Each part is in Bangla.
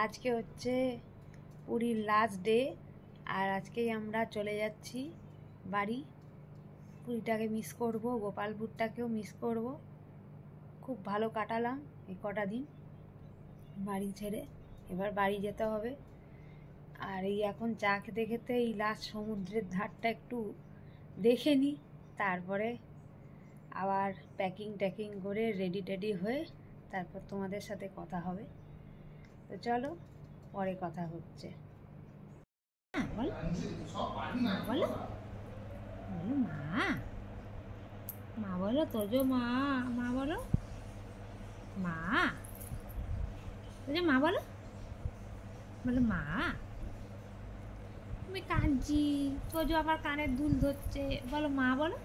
আজকে হচ্ছে পুরীর লাস্ট ডে, আর আজকেই আমরা চলে যাচ্ছি বাড়ি। পুরীটাকে মিস করব, গোপালপুরটাকেও মিস করব। খুব ভালো কাটালাম এই কটা দিন বাড়ি ছেড়ে, এবার বাড়ি যেতে হবে। আর এই এখন চা খেতে খেতে এই লাস্ট সমুদ্রের ধারটা একটু দেখে নিই, তারপরে আবার প্যাকিং করে রেডি টেডি হয়ে তারপর তোমাদের সাথে কথা হবে। তো চলো, পরে কথা হচ্ছে। বলো বলো মা, মা বলো তোজো, মা মা বলো, মা তোজো, মা বলো, বলো মা। আমি কাঁদছি, তোজো আবার কানের দুল ধরছে, বলো মা বলো,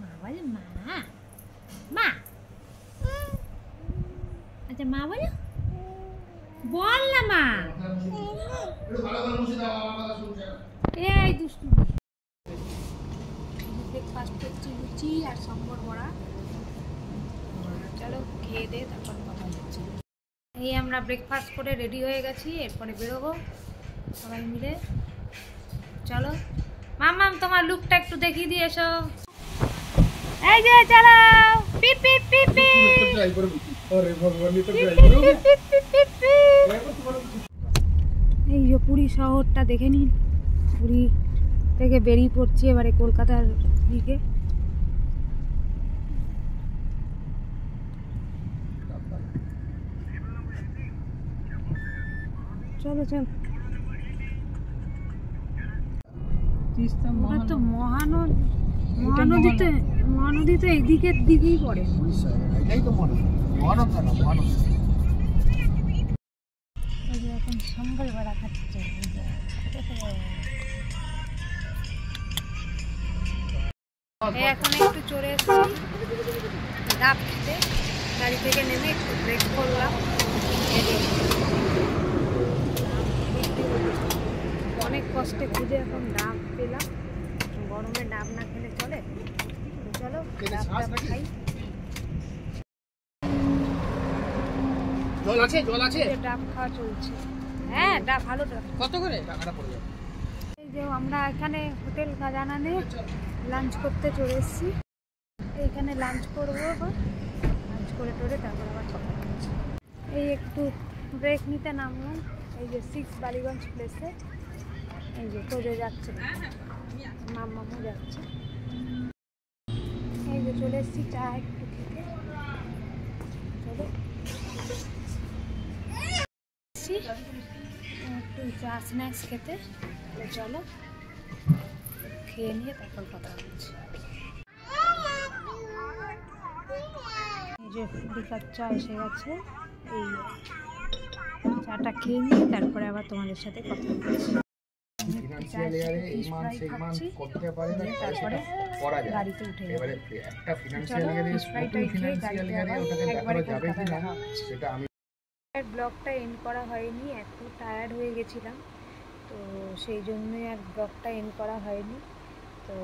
মা বলো মা, মা। আচ্ছা মা বলো, বল না মা। এই দুষ্টু ব্রেকফাস্ট করছি, লুচি আর সম্বর বড়া। চলো খেয়ে দে, তারপর কথা হচ্ছে। এই আমরা ব্রেকফাস্ট করে রেডি হয়ে গেছি, এরপরে বেরোবো সবাই মিলে। চলো মাম্মাম, তোমার লুকটা একটু দেখিয়ে দিয়ে এসো। এই যে চলো, পিপ পিপ পিপ এই যে পুরী শহরটা দেখে নিন। পুরী থেকে বেরিয়ে পড়ছি এবারে কলকাতার দিকে। চলো চলো, তো মহানদী তো এদিকের দিকেই পড়ে। এখন সম্বল বড়া খাচ্ছে। এখন একটু চড়ে এসেছি ডাব খেতে, গাড়ি থেকে নেমে একটু ব্রেক করলাম। অনেক কষ্টে খুঁজে এখন ডাব পেলাম। গরমে ডাব না খেলে চলে? চলো ডাব খাই। জল আছে, জল আছে, ডাব খাওয়া চলছে। হ্যাঁ ডাব, ভালো ডাব। কত করে টাকাটা পড়ে যাবে? এই যে আমরা এখানে হোটেল খাজানানে লাঞ্চ করতে চলে এসেছি। এইখানে লাঞ্চ করবো, লাঞ্চ করে টোরে তারপর আবার কথা বলছি। এই একটু ব্রেক নিতে নামলাম এই যে 6 বালিগঞ্জ প্লেসে। এই যে তোজো যাচ্ছে, মাম্মামও যাচ্ছে। এই যে চলে এসেছি চা একটু খেতে। চলো একটু চা স্ন্যাক্স খেতে। চলো খেয়ে নিয়ে তারপর কথা বলছি। এই যে বিকাল চা এসে গেছে, এই চাটা খেয়ে নিয়ে তারপরে আবার তোমাদের সাথে কথা বলছি। তারপরে গাড়িতে উঠে যাবে। ব্লগটা এন্ড করা হয়নি, একটু টায়ার্ড হয়ে গেছিলাম, তো সেই জন্যই আর ব্লগটা এন্ড করা হয়নি। তো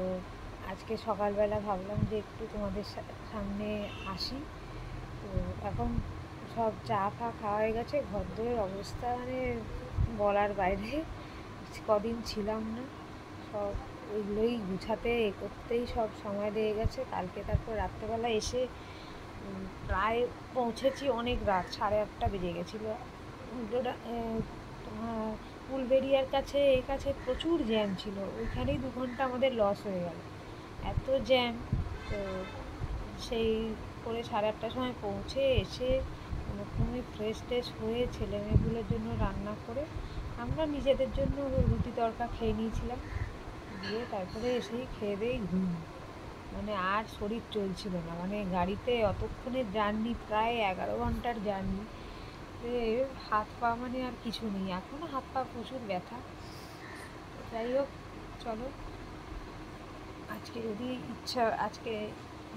আজকে সকালবেলা ভাবলাম যে একটু তোমাদের সামনে আসি। তো এখন সব চা ফা খাওয়া হয়ে গেছে, ঘরদোরের অবস্থা মানে বলার বাইরে। কদিন ছিলাম না, সব ওইগুলোই গুছাতে করতেই সব সময় লেগে গেছে। কালকে তারপর রাত্রেবেলা এসে প্রায় পৌঁছেছি অনেক রাত, 8:30 বেজে গেছিলো। তোমার উলবেড়িয়ার কাছে এই কাছে প্রচুর জ্যাম ছিল, ওইখানেই 2 ঘন্টা আমাদের লস হয়ে গেল, এত জ্যাম। তো সেই করে 8:30টার সময় পৌঁছে এসে কোনোরকমে ফ্রেশ ট্রেশ হয়ে ছেলেমেয়েগুলোর জন্য রান্না করে আমরা নিজেদের জন্য রুটি তড়কা খেয়ে নিয়েছিলাম। দিয়ে তারপরে এসেই খেয়ে দেই ঘুম, মানে আর শরীর চলছিল না। মানে গাড়িতে অতক্ষণের জার্নি, প্রায় 11 ঘন্টার জার্নি, হাত পা মানে আর কিছু নেই, এখনও হাত পা প্রচুর ব্যথা। যাই হোক চলো, আজকে যদি ইচ্ছা আজকে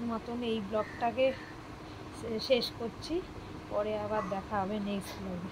মতন এই ব্লগটাকে শেষ করছি, পরে আবার দেখা হবে নেক্সট ব্লগে।